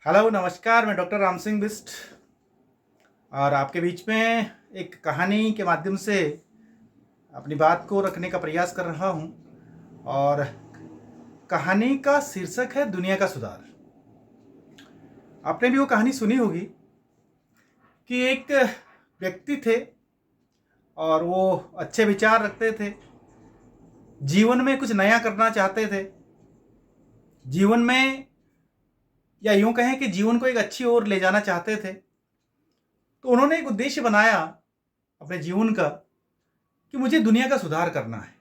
Hello नमस्कार, मैं doctor Ram Singh Bisht और आपके बीच में एक कहानी के माध्यम से अपनी बात को रखने का प्रयास कर रहा हूं। और कहानी का शीर्षक है दुनिया का सुधार। आपने भी वो कहानी सुनी होगी कि एक व्यक्ति थे और वो अच्छे विचार रखते थे, जीवन में कुछ नया करना चाहते थे, जीवन में या यूं कहें कि जीवन को एक अच्छी ओर ले जाना चाहते थे। तो उन्होंने एक उद्देश्य बनाया अपने जीवन का कि मुझे दुनिया का सुधार करना है,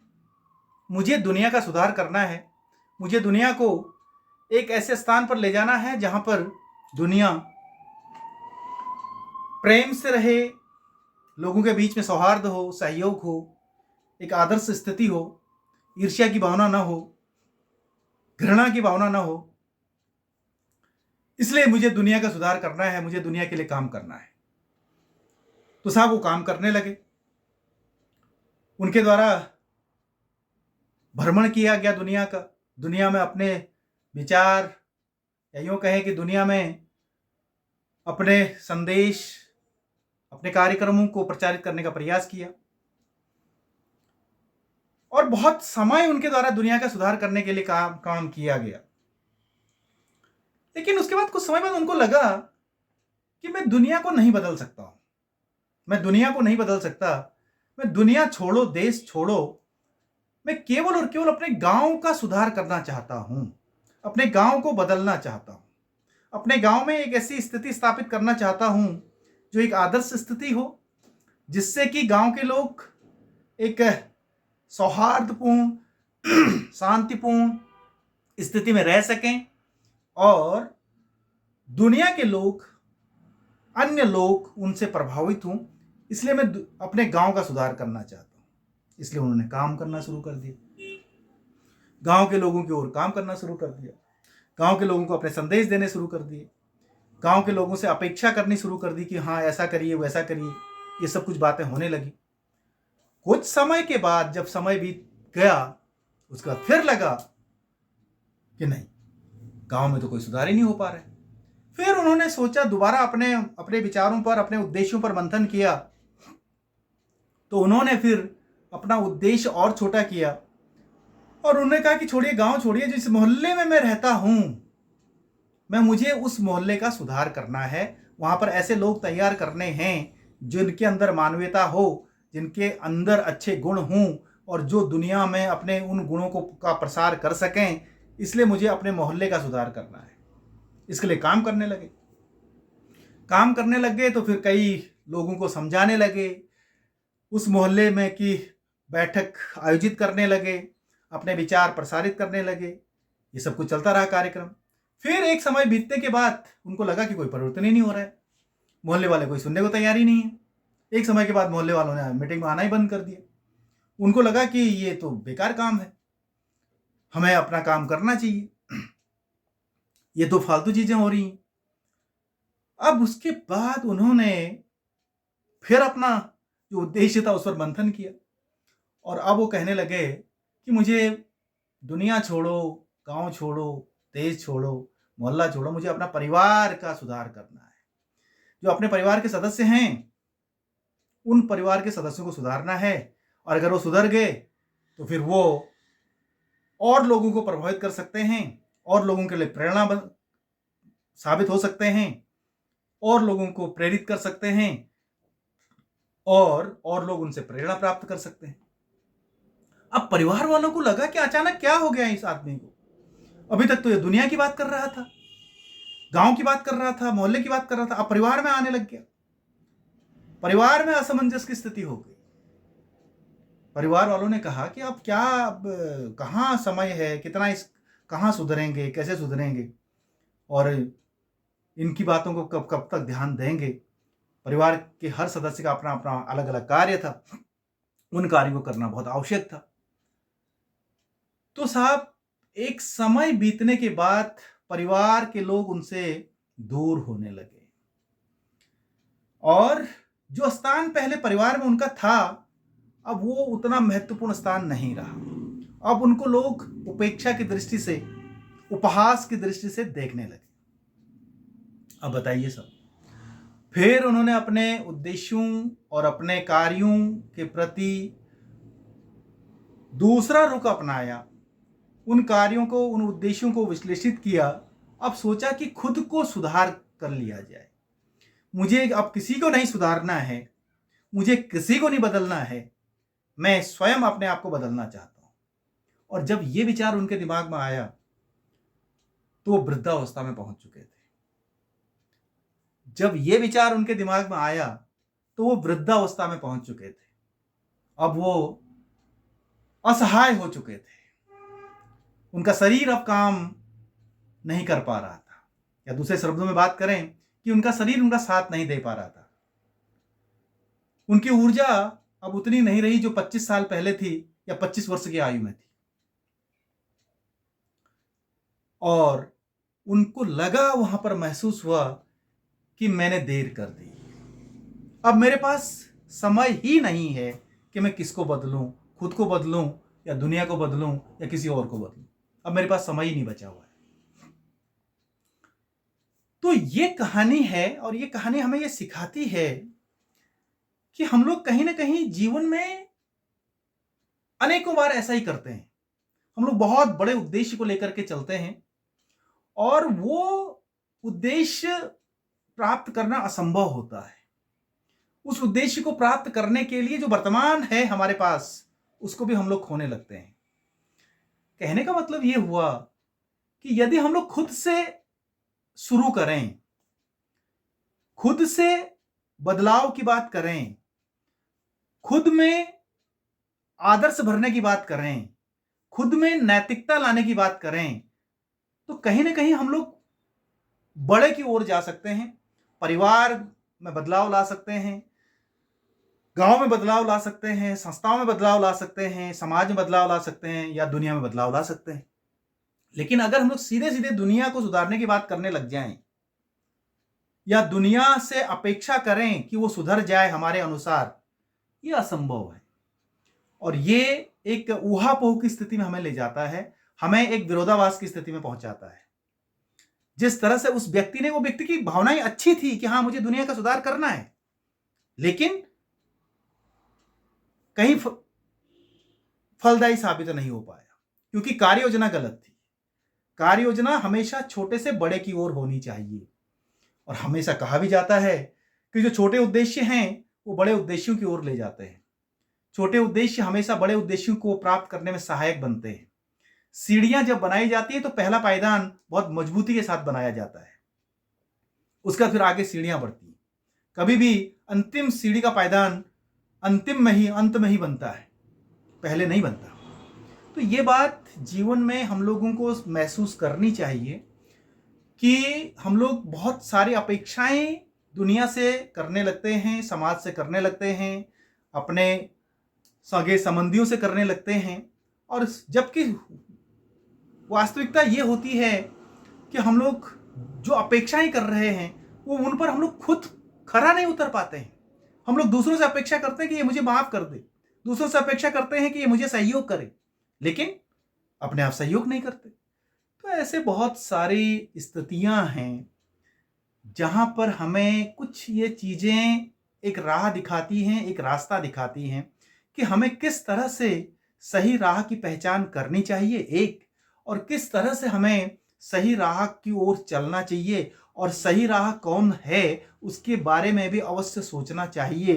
मुझे दुनिया का सुधार करना है, मुझे दुनिया को एक ऐसे स्थान पर ले जाना है जहां पर दुनिया प्रेम से रहे, लोगों के बीच में सौहार्द हो, सहयोग हो, एक आदर्श स्थिति हो, ईर्ष्या की भावना ना हो, घृणा की भावना ना हो। इसलिए मुझे दुनिया का सुधार करना है, मुझे दुनिया के लिए काम करना है। तो साहब वो काम करने लगे। उनके द्वारा भ्रमण किया गया दुनिया का, दुनिया में अपने विचार या यूं कहें कि दुनिया में अपने संदेश, अपने कार्यक्रमों को प्रचारित करने का प्रयास किया और बहुत समय उनके द्वारा दुनिया का सुधार करने के लिए काम किया गया। लेकिन उसके बाद कुछ समय बाद उनको लगा कि मैं दुनिया को नहीं बदल सकता हूं, मैं दुनिया को नहीं बदल सकता, मैं दुनिया छोड़ो, देश छोड़ो, मैं केवल और केवल अपने गांव का सुधार करना चाहता हूं, अपने गांव को बदलना चाहता हूं, अपने गांव में एक ऐसी स्थिति स्थापित करना चाहता हूं जो एक आदर्श स्थिति हो, जिससे कि गांव के लोग एक सौहार्दपूर्ण शांतिपूर्ण स्थिति में रह सकें और दुनिया के लोग, अन्य लोग उनसे प्रभावित हों। इसलिए मैं अपने गांव का सुधार करना चाहता हूं। इसलिए उन्होंने काम करना शुरू कर दिया, गांव के लोगों की ओर काम करना शुरू कर दिया, गांव के लोगों को अपने संदेश देने शुरू कर दिए, गांव के लोगों से अपेक्षा करनी शुरू कर दी कि हाँ ऐसा करिए, वैसा करिए। ये सब कुछ बातें होने लगी। कुछ समय के बाद जब समय बीत गया, उसके बाद फिर लगा कि नहीं, गांव में तो कोई सुधार ही नहीं हो पा रहा है। फिर उन्होंने सोचा, दोबारा अपने अपने विचारों पर, अपने उद्देश्यों पर मंथन किया। तो उन्होंने फिर अपना उद्देश्य और छोटा किया और उन्होंने कहा कि छोड़िए, गांव छोड़िए, जिस मोहल्ले में मैं रहता हूं, मुझे उस मोहल्ले का सुधार करना है। वहां पर ऐसे लोग तैयार करने हैं जिनके अंदर मानवीयता हो, जिनके अंदर अच्छे गुण हों और जो दुनिया में अपने उन गुणों को का प्रसार कर सकें। इसलिए मुझे अपने मोहल्ले का सुधार करना है। इसके लिए काम करने लगे। काम करने लगे तो फिर कई लोगों को समझाने लगे, उस मोहल्ले में की बैठक आयोजित करने लगे, अपने विचार प्रसारित करने लगे। ये सब कुछ चलता रहा कार्यक्रम। फिर एक समय बीतने के बाद उनको लगा कि कोई परिवर्तन ही नहीं हो रहा है, मोहल्ले वाले कोई सुनने को तैयार ही नहीं है। एक समय के बाद मोहल्ले वालों ने मीटिंग में आना ही बंद कर दिया। उनको लगा कि ये तो बेकार काम है, हमें अपना काम करना चाहिए, ये तो फालतू चीजें हो रही हैं। अब उसके बाद उन्होंने फिर अपना जो उद्देश्य था उस पर मंथन किया और अब वो कहने लगे कि मुझे दुनिया छोड़ो, गांव छोड़ो, देश छोड़ो, मोहल्ला छोड़ो, मुझे अपना परिवार का सुधार करना है। जो अपने परिवार के सदस्य हैं, उन परिवार के सदस्यों को सुधारना है और अगर वो सुधर गए तो फिर वो और लोगों को प्रभावित कर सकते हैं, और लोगों के लिए प्रेरणा साबित हो सकते हैं, और लोगों को प्रेरित कर सकते हैं और लोग उनसे प्रेरणा प्राप्त कर सकते हैं। अब परिवार वालों को लगा कि अचानक क्या हो गया इस आदमी को। अभी तक तो ये दुनिया की बात कर रहा था, गांव की बात कर रहा था, मोहल्ले की बात कर रहा था, अब परिवार में आने लग गया। परिवार में असमंजस की स्थिति हो गई। परिवार वालों ने कहा कि अब क्या, अब कहाँ समय है, कितना कहाँ सुधरेंगे, कैसे सुधरेंगे और इनकी बातों को कब कब तक ध्यान देंगे। परिवार के हर सदस्य का अपना अपना अलग अलग कार्य था, उन कार्यों को करना बहुत आवश्यक था। तो साहब एक समय बीतने के बाद परिवार के लोग उनसे दूर होने लगे और जो स्थान पहले परिवार में उनका था, अब वो उतना महत्वपूर्ण स्थान नहीं रहा। अब उनको लोग उपेक्षा की दृष्टि से, उपहास की दृष्टि से देखने लगे। अब बताइए सब। फिर उन्होंने अपने उद्देश्यों और अपने कार्यों के प्रति दूसरा रुख अपनाया, उन कार्यों को, उन उद्देश्यों को विश्लेषित किया। अब सोचा कि खुद को सुधार कर लिया जाए। मुझे अब किसी को नहीं सुधारना है, मुझे किसी को नहीं बदलना है, मैं स्वयं अपने आप को बदलना चाहता हूं। और जब ये विचार उनके दिमाग में आया तो वो वृद्धावस्था में पहुंच चुके थे। जब ये विचार उनके दिमाग में आया तो वो वृद्धावस्था में पहुंच चुके थे। अब वो असहाय हो चुके थे, उनका शरीर अब काम नहीं कर पा रहा था, या दूसरे शब्दों में बात करें कि उनका शरीर उनका साथ नहीं दे पा रहा था। उनकी ऊर्जा अब उतनी नहीं रही जो 25 साल पहले थी या 25 वर्ष की आयु में थी। और उनको लगा, वहां पर महसूस हुआ कि मैंने देर कर दी, अब मेरे पास समय ही नहीं है कि मैं किसको बदलूं, खुद को बदलूं या दुनिया को बदलूं या किसी और को बदलूं। अब मेरे पास समय ही नहीं बचा हुआ है। तो ये कहानी है, और ये कहानी हमें ये सिखाती है कि हम लोग कहीं ना कहीं जीवन में अनेकों बार ऐसा ही करते हैं। हम लोग बहुत बड़े उद्देश्य को लेकर के चलते हैं और वो उद्देश्य प्राप्त करना असंभव होता है। उस उद्देश्य को प्राप्त करने के लिए जो वर्तमान है हमारे पास, उसको भी हम लोग खोने लगते हैं। कहने का मतलब ये हुआ कि यदि हम लोग खुद से शुरू करें, खुद से बदलाव की बात करें, खुद में आदर्श भरने की बात करें, खुद में नैतिकता लाने की बात करें, तो कहीं ना कहीं हम लोग बड़े की ओर जा सकते हैं। परिवार में बदलाव ला सकते हैं, गांव में बदलाव ला सकते हैं, संस्थाओं में बदलाव ला सकते हैं, समाज में बदलाव ला सकते हैं, या दुनिया में बदलाव ला सकते हैं। लेकिन अगर हम लोग सीधे सीधे दुनिया को सुधारने की बात करने लग जाएं, या दुनिया से अपेक्षा करें कि वो सुधर जाए हमारे अनुसार, ये असंभव है। और ये एक ऊहापोह की स्थिति में हमें ले जाता है, हमें एक विरोधाभास की स्थिति में पहुंचाता है। जिस तरह से उस व्यक्ति ने, वो व्यक्ति की भावनाएं अच्छी थी कि हाँ मुझे दुनिया का सुधार करना है, लेकिन कहीं फलदायी साबित नहीं हो पाया, क्योंकि कार्य योजना गलत थी। कार्य योजना हमेशा छोटे से बड़े की ओर होनी चाहिए। और हमेशा कहा भी जाता है कि जो छोटे उद्देश्य हैं वो बड़े उद्देश्यों की ओर ले जाते हैं। छोटे उद्देश्य हमेशा बड़े उद्देश्यों को प्राप्त करने में सहायक बनते हैं। सीढ़ियां जब बनाई जाती है तो पहला पायदान बहुत मजबूती के साथ बनाया जाता है, उसका फिर आगे सीढ़ियां बढ़ती हैं। कभी भी अंतिम सीढ़ी का पायदान अंत में ही बनता है, पहले नहीं बनता। तो ये बात जीवन में हम लोगों को महसूस करनी चाहिए कि हम लोग बहुत सारी अपेक्षाएं दुनिया से करने लगते हैं, समाज से करने लगते हैं, अपने सगे संबंधियों से करने लगते हैं, और जबकि वास्तविकता ये होती है कि हम लोग जो अपेक्षाएं कर रहे हैं वो उन पर हम लोग खुद खरा नहीं उतर पाते हैं। हम लोग दूसरों से अपेक्षा करते हैं कि ये मुझे माफ कर दे, दूसरों से अपेक्षा करते हैं कि ये मुझे सहयोग करे, लेकिन अपने आप सहयोग नहीं करते। तो ऐसे बहुत सारी स्थितियां हैं जहां पर हमें कुछ ये चीजें एक राह दिखाती हैं, एक रास्ता दिखाती हैं कि हमें किस तरह से सही राह की पहचान करनी चाहिए एक, और किस तरह से हमें सही राह की ओर चलना चाहिए, और सही राह कौन है उसके बारे में भी अवश्य सोचना चाहिए।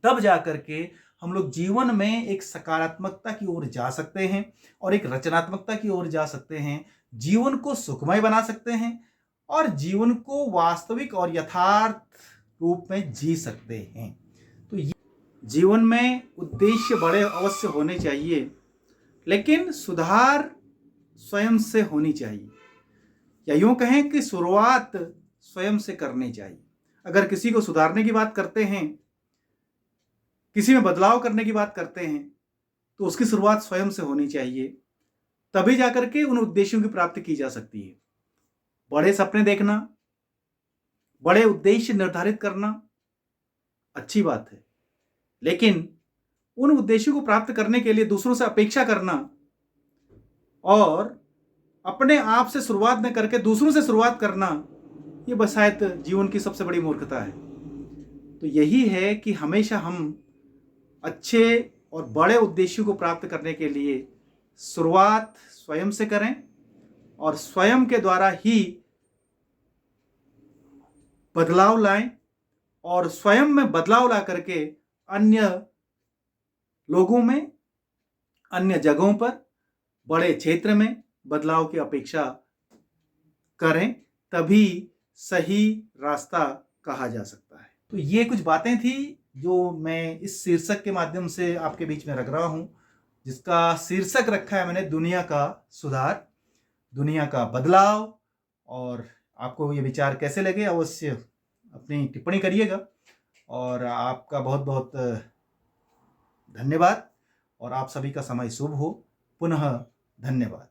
तब जाकर के हम लोग जीवन में एक सकारात्मकता की ओर जा सकते हैं और एक रचनात्मकता की ओर जा सकते हैं, जीवन को सुखमय बना सकते हैं और जीवन को वास्तविक और यथार्थ रूप में जी सकते हैं। तो जीवन में उद्देश्य बड़े अवश्य होने चाहिए, लेकिन सुधार स्वयं से होनी चाहिए, या यूं कहें कि शुरुआत स्वयं से करनी चाहिए। अगर किसी को सुधारने की बात करते हैं, किसी में बदलाव करने की बात करते हैं, तो उसकी शुरुआत स्वयं से होनी चाहिए, तभी जाकर के उन उद्देश्यों की प्राप्ति की जा सकती है। बड़े सपने देखना, बड़े उद्देश्य निर्धारित करना अच्छी बात है, लेकिन उन उद्देश्यों को प्राप्त करने के लिए दूसरों से अपेक्षा करना और अपने आप से शुरुआत न करके दूसरों से शुरुआत करना, ये बस शायद जीवन की सबसे बड़ी मूर्खता है। तो यही है कि हमेशा हम अच्छे और बड़े उद्देश्यों को प्राप्त करने के लिए शुरुआत स्वयं से करें और स्वयं के द्वारा ही बदलाव लाएं और स्वयं में बदलाव ला करके अन्य लोगों में, अन्य जगहों पर, बड़े क्षेत्र में बदलाव की अपेक्षा करें, तभी सही रास्ता कहा जा सकता है। तो ये कुछ बातें थी जो मैं इस शीर्षक के माध्यम से आपके बीच में रख रहा हूं, जिसका शीर्षक रखा है मैंने दुनिया का सुधार, दुनिया का बदलाव। और आपको ये विचार कैसे लगे अवश्य अपनी टिप्पणी करिएगा। और आपका बहुत बहुत धन्यवाद और आप सभी का समय शुभ हो। पुनः धन्यवाद।